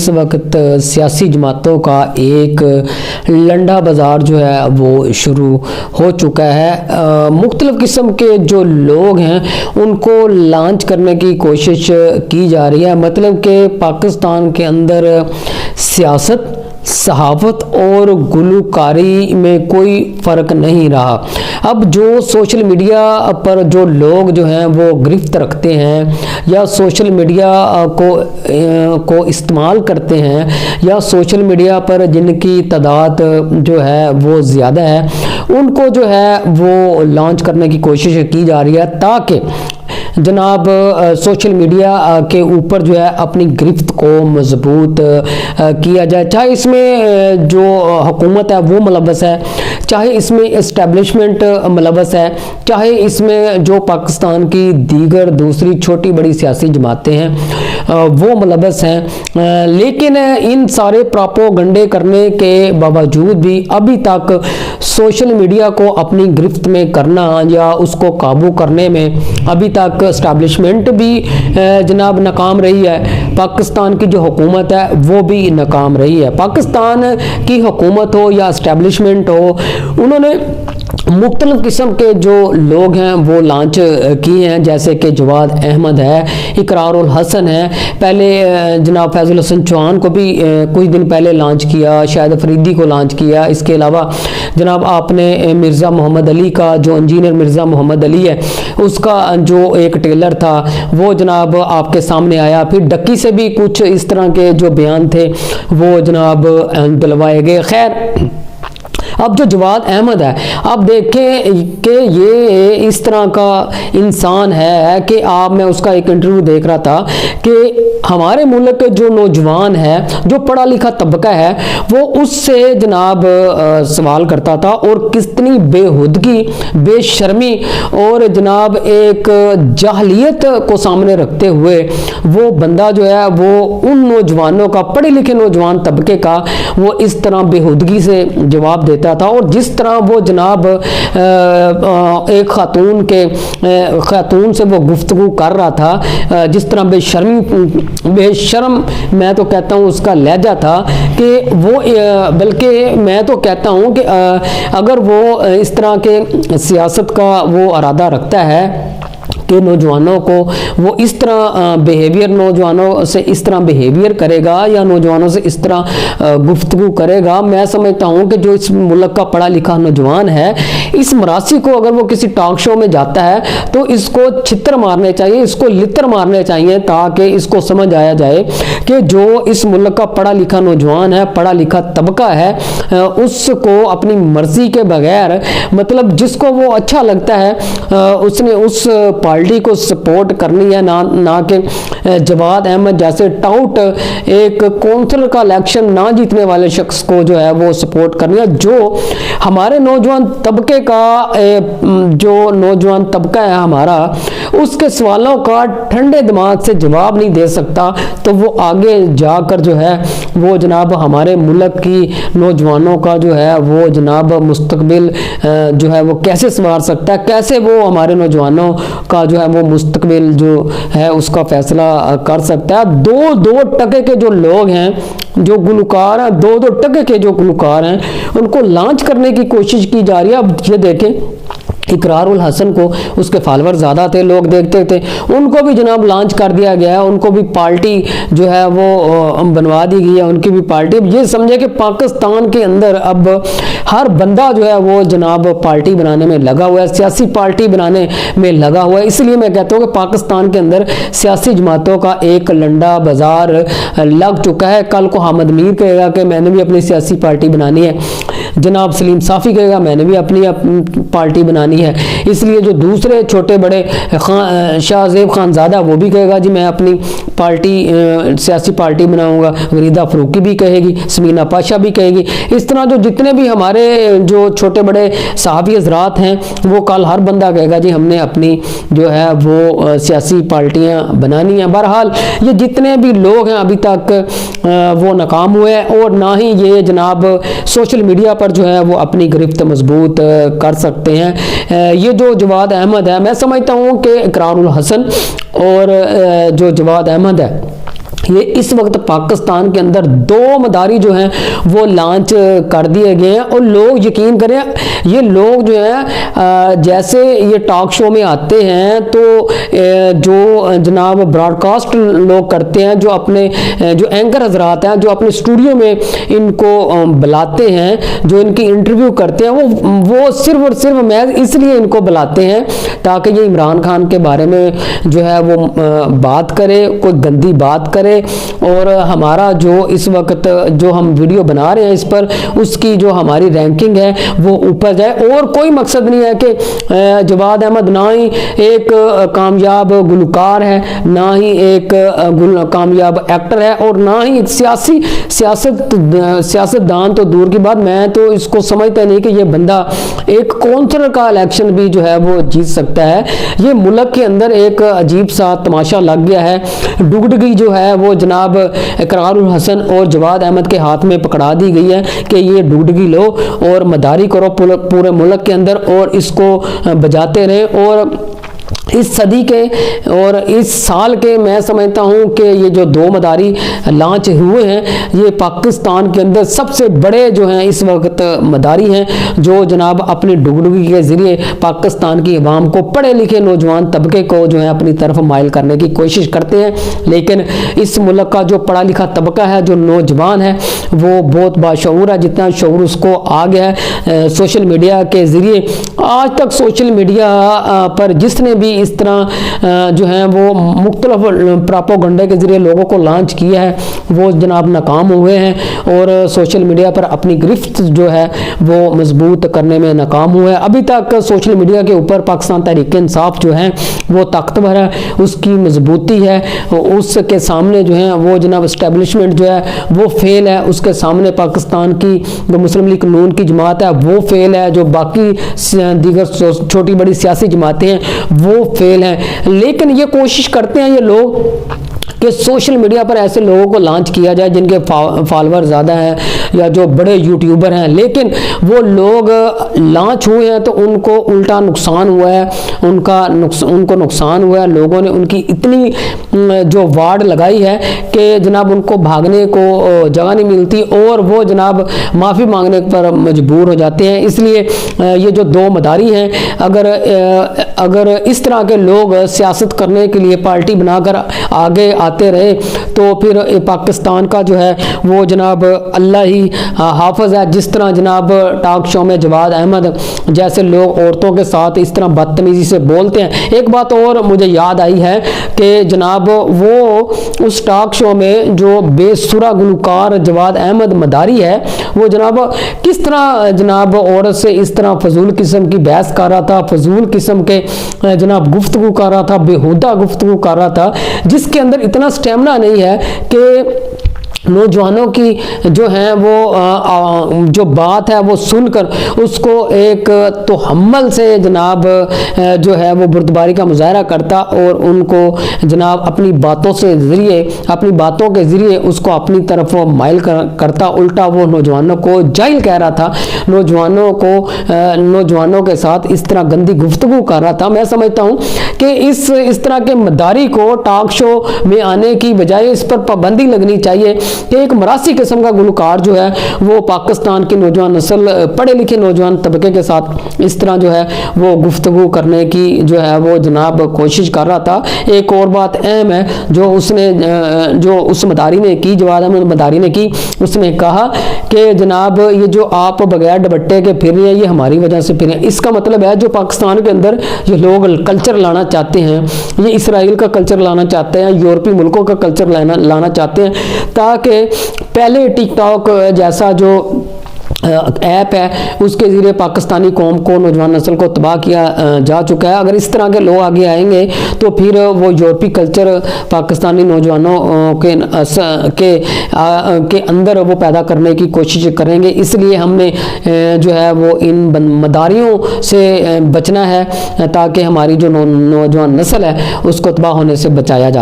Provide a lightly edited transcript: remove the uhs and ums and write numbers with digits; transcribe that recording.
इस वक्त सियासी जमातों का एक लंडा बाज़ार जो है वो शुरू हो चुका है। मुख्तलिफ़ किस्म के जो लोग हैं उनको लॉन्च करने की कोशिश की जा रही है। मतलब कि पाकिस्तान के अंदर सियासत, सहाफ़त और गुलकारी में कोई फ़र्क नहीं रहा। अब जो सोशल मीडिया पर जो लोग जो हैं वो गिरफ्त रखते हैं या सोशल मीडिया को इस्तेमाल करते हैं या सोशल मीडिया पर जिनकी तादाद जो है वो ज़्यादा है, उनको जो है वो लॉन्च करने की कोशिश की जा रही है ताकि जनाब सोशल मीडिया के ऊपर जो है अपनी गिरफ्त को मजबूत किया जाए। चाहे इसमें जो हुकूमत है वो मुलव्वस है, चाहे इसमें इस्टेब्लिशमेंट मुलव्वस है, चाहे इसमें जो पाकिस्तान की दीगर दूसरी छोटी बड़ी सियासी जमातें हैं वो मुलव्वस हैं। लेकिन इन सारे प्रोपेगेंडे करने के बावजूद भी अभी तक सोशल मीडिया को अपनी गिरफ्त में करना या उसको काबू करने में अभी तक एस्टैब्लिशमेंट भी जनाब नाकाम रही है। पाकिस्तान की जो हुकूमत है वो भी नाकाम रही है। पाकिस्तान की हुकूमत हो या एस्टैब्लिशमेंट हो, उन्होंने मुख्तलिफ़ किस्म के जो लोग हैं वो लॉन्च किए हैं, जैसे कि जवाद अहमद है, इकरारुल हसन है, पहले जनाब फैजुल हसन चौहान को भी कुछ दिन पहले लॉन्च किया, शाहिद अफरीदी को लॉन्च किया। इसके अलावा जनाब आपने मिर्ज़ा मोहम्मद अली का, जो इंजीनियर मिर्ज़ा मोहम्मद अली है, उसका जो एक टेलर था वो जनाब आपके सामने आया। फिर डक्की से भी कुछ इस तरह के जो बयान थे वो जनाब दिलवाए गए। खैर, अब जो जवाद अहमद है, आप देखें कि ये इस तरह का इंसान है कि मैं उसका एक इंटरव्यू देख रहा था कि हमारे मुल्क के जो नौजवान है, जो पढ़ा लिखा तबका है, वो उससे जनाब सवाल करता था और कितनी बेहुदगी, बेशर्मी और जनाब एक जाहलियत को सामने रखते हुए वो बंदा जो है वो उन नौजवानों का, पढ़े लिखे नौजवान तबके का, वो इस तरह बेहुदगी से जवाब देता था। और जिस तरह वो जनाब एक खातून से वो गुफ्तगू कर रहा था, जिस तरह बेशर्म मैं तो कहता हूँ उसका लहजा था कि वो, बल्कि मैं तो कहता हूँ कि अगर वो इस तरह के सियासत का वो इरादा रखता है कि नौजवानों को वो इस तरह बिहेवियर, नौजवानों से इस तरह बिहेवियर करेगा या नौजवानों से इस तरह गुफ्तगू करेगा, मैं समझता हूँ कि जो इस मुल्क का पढ़ा लिखा नौजवान है, इस मरासी को अगर वो किसी टॉक शो में जाता है तो इसको छित्र मारने चाहिए, इसको लित्र मारने चाहिए, ताकि इसको समझ आया जाए कि जो इस मुल्क का पढ़ा लिखा नौजवान है, पढ़ा लिखा तबका है, उसको अपनी मर्जी के बगैर, मतलब जिसको वो अच्छा लगता है, उसने उस पार्टी को सपोर्ट करनी है, ना कि जवाद अहमद जैसे टाउट एक कौंसलर का इलेक्शन ना जीतने वाले शख्स को जो है वो सपोर्ट करनी है। जो हमारे नौजवान तबके का, जो नौजवान तबका है हमारा, उसके सवालों का ठंडे दिमाग से जवाब नहीं दे सकता, तो वो आगे जाकर जो है वो जनाब हमारे मुल्क की नौजवानों का जो है वो जनाब मुस्तकबिल जो है वो कैसे संवार सकता है, कैसे वो हमारे नौजवानों का जो है वो मुस्तकबिल जो है उसका फैसला कर सकता है। दो टके के जो लोग हैं, जो गुलकार हैं, दो टके के जो गुलकार हैं, उनको लॉन्च करने की कोशिश की जा रही है। अब ये देखें, इकरारुल हसन को उसके फॉलोअर ज़्यादा थे, लोग देखते थे, उनको भी जनाब लॉन्च कर दिया गया है, उनको भी पार्टी जो है वो बनवा दी गई है, उनकी भी पार्टी। ये समझे कि पाकिस्तान के अंदर अब हर बंदा जो है वो जनाब पार्टी बनाने में लगा हुआ है, सियासी पार्टी बनाने में लगा हुआ है। इसलिए मैं कहता हूँ कि पाकिस्तान के अंदर सियासी जमातों का एक लंडा बाजार लग चुका है। कल को हामिद मीर कहेगा कि मैंने भी अपनी सियासी पार्टी बनानी है, जनाब सलीम साफ़ी कहेगा मैंने भी अपनी पार्टी बनानी है। इसलिए जो दूसरे छोटे बड़े शाहजेब खानज़ादा, वो भी कहेगा जी मैं अपनी पार्टी, सियासी पार्टी बनाऊंगा। गरीदा फरूकी भी कहेगी, समीना पाशा भी कहेगी। इस तरह जो जितने भी हमारे जो छोटे बड़े सहाफ़ी हज़रात हैं, वो कल हर बंदा कहेगा जी हमने अपनी जो है वो सियासी पार्टियां बनानी हैं। बहरहाल ये जितने भी लोग हैं अभी तक वो नाकाम हुए, और ना ही ये जनाब सोशल मीडिया पर जो है वो अपनी गिरफ्त मजबूत कर सकते हैं। ये जो जवाद अहमद है, मैं समझता हूँ कि इकरारुल हसन और जो जवाद अहमद है, ये इस वक्त पाकिस्तान के अंदर 2 मदारी जो हैं वो लॉन्च कर दिए गए हैं। और लोग यकीन करें, ये लोग जो हैं जैसे ये टॉक शो में आते हैं तो जो जनाब ब्रॉडकास्ट लोग करते हैं, जो अपने जो एंकर हजरात हैं, जो अपने स्टूडियो में इनको बुलाते हैं, जो इनकी इंटरव्यू करते हैं, वो सिर्फ और सिर्फ महज इसलिए इनको बुलाते हैं ताकि ये इमरान खान के बारे में जो है वो बात करे, कोई गंदी बात करे। और हमारा जो इस वक्त जो हम वीडियो बना रहे हैं इस पर, उसकी जो हमारी रैंकिंग है वो ऊपर जाए। और कोई मकसद नहीं है कि जवाद अहमद ना ही एक कामयाब गुलकार है, ना ही एक कामयाब एक्टर है, और ना ही एक सियासतदान तो दूर की बात, मैं तो इसको समझता नहीं कि ये बंदा एक कौंसलर का इलेक्शन भी जो है वो जीत सकता है। ये मुल्क के अंदर एक अजीब सा तमाशा लग गया है। डुगडगी जो है वो जनाब इकरारुल हसन और जवाद अहमद के हाथ में पकड़ा दी गई है कि ये डुगडगी लो और मदारी करो पूरे मुल्क के अंदर, और इसको बजाते रहे। और इस सदी के और इस साल के मैं समझता हूं कि ये जो 2 मदारी लॉन्च हुए हैं, ये पाकिस्तान के अंदर सबसे बड़े जो हैं इस वक्त मदारी हैं, जो जनाब अपनी डुगडुगी के ज़रिए पाकिस्तान की अवाम को, पढ़े लिखे नौजवान तबके को जो है अपनी तरफ माइल करने की कोशिश करते हैं। लेकिन इस मुल्क का जो पढ़ा लिखा तबका है, जो नौजवान है, वो बहुत बाशऊर है। जितना शऊर उसको आ गया है सोशल मीडिया के ज़रिए। आज तक सोशल मीडिया पर जिसने भी इस तरह जो है वो मुख्तलिफ प्रोपेगेंडा के जरिए लोगों को लॉन्च किया है, वो जनाब नाकाम हुए हैं और सोशल मीडिया पर अपनी गिरफ्त जो है वो मजबूत करने में नाकाम हुए हैं। अभी तक सोशल मीडिया के ऊपर पाकिस्तान तहरीक इंसाफ जो है वो ताकतवर है, उसकी मजबूती है। उसके सामने जो है वो जनाब इस्टेब्लिशमेंट जो है वो फेल है। उसके सामने पाकिस्तान की जो मुस्लिम लीग नून की जमात है वो फेल है। जो बाकी दीगर छोटी बड़ी सियासी जमातें हैं वो फेल हैं। लेकिन ये कोशिश करते हैं ये लोग कि सोशल मीडिया पर ऐसे लोगों को लॉन्च किया जाए जिनके फॉलोअर ज़्यादा हैं या जो बड़े यूट्यूबर हैं, लेकिन वो लोग लॉन्च हुए हैं तो उनको उल्टा नुकसान हुआ है, उनको नुकसान हुआ है। लोगों ने उनकी इतनी जो वार्ड लगाई है कि जनाब उनको भागने को जगह नहीं मिलती और वो जनाब माफ़ी मांगने पर मजबूर हो जाते हैं। इसलिए ये जो 2 मदारी हैं, अगर इस तरह के लोग सियासत करने के लिए पार्टी बनाकर आगे आते रहे तो फिर पाकिस्तान का जो है वो जनाब अल्लाह ही हाफिज है। जिस तरह जनाब टॉक शो में जवाद अहमद जैसे लोग औरतों के साथ इस तरह बदतमीजी से बोलते हैं। एक बात और मुझे याद आई है कि जनाब वो उस टॉक शो में जो बेसुरा गुलकार जवाद अहमद मदारी है वो जनाब किस तरह जनाब औरत से इस तरह फजूल किस्म की बहस कर रहा था, फजूल किस्म के जनाब गुफ्तगू कर रहा था, बेहुदा गुफ्तगू कर रहा था, जिसके अंदर इतना स्टेमिना नहीं है कि नौजवानों की जो है वो जो बात है वो सुनकर उसको एक तोहम्मल से जनाब जो है वो बुर्दबारी का मुजाहरा करता और उनको जनाब अपनी बातों के ज़रिए उसको अपनी तरफ माइल करता। उल्टा वो नौजवानों को जाहिल कह रहा था, नौजवानों के साथ इस तरह गंदी गुफ्तगू कर रहा था। मैं समझता हूँ कि इस तरह के मदारी को टॉक शो में आने की बजाय इस पर पाबंदी लगनी चाहिए कि एक मरासी किस्म का गुलकार जो है वो पाकिस्तान की नौजवान नस्ल, पढ़े लिखे नौजवान तबके के साथ इस तरह जो है वो गुफ्तगू करने की जो है वो जनाब कोशिश कर रहा था। एक और बात अहम है जो उस मदारी ने की, जवाद अहमद मदारी ने की, उसने कहा कि जनाब ये जो आप बगैर दुपट्टे के फिर रहे हैं ये हमारी वजह से फिर रहे हैं। इसका मतलब है जो पाकिस्तान के अंदर ये लोग कल्चर लाना चाहते हैं, ये इसराइल का कल्चर लाना चाहते हैं, यूरोपीय मुल्कों का कल्चर लाना चाहते हैं, ताकि पहले टिकटॉक जैसा जो ऐप है उसके ज़रिए पाकिस्तानी कौम को, नौजवान नस्ल को तबाह किया जा चुका है। अगर इस तरह के लोग आगे आएंगे तो फिर वो यूरोपीय कल्चर पाकिस्तानी नौजवानों के अंदर वो पैदा करने की कोशिश करेंगे। इसलिए हमने जो है वो इन मदारियों से बचना है ताकि हमारी जो नौजवान नस्ल है उसको तबाह होने से बचाया जा